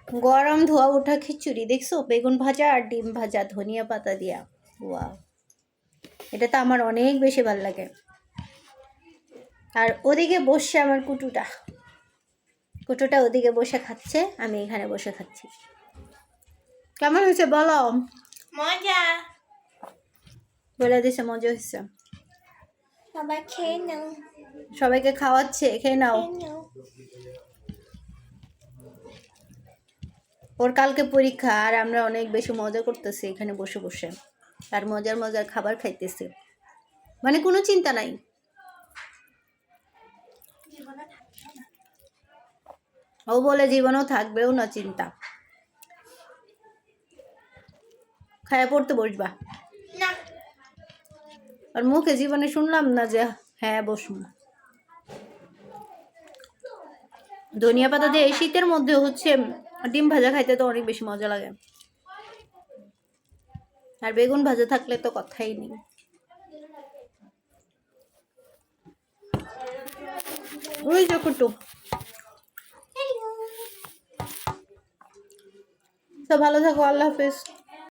গরম ধোয়া ওঠা খিচুড়ি দেখছো, বেগুন ভাজা আর ডিম ভাজা ধনিয়া পাতা দিয়া। ওয়াও, এটা তো আমার অনেক বেশি ভালো লাগে। আর ওদিকে বসছে আমার কুটুটা ওদিকে বসে খাচ্ছে, আমি এখানে বসে খাচ্ছি। কেমন হয়েছে বলো? মজা। বলে দিছে মজা হয়েছে। সবাই খেয়ে নাও। সবাইকে খাওয়াচ্ছে, খেয়ে নাও। ওর কালকে পরীক্ষা, আর আমরা অনেক বেশি মজা করতেছি এখানে বসে বসে, আর মজার মজার খাবার খাইতেছি, মানে কোনো চিন্তা নাই। ও বলে জীবনেও থাকবেও না চিন্তা। খায়া পড়তে বসবা না, আর মুখে জীবনে শুনলাম না যে হ্যাঁ বসুন। ধনিয়া পাতা দিয়ে এই শীতের মধ্যে হচ্ছে ডিম ভাজা খাইতে তো অনেক বেশি মজা লাগে, আর বেগুন ভাজা থাকলে তো কথাই নেই। ওই যে কুটু। তো ভালো থাকো, আল্লাহ হাফেজ।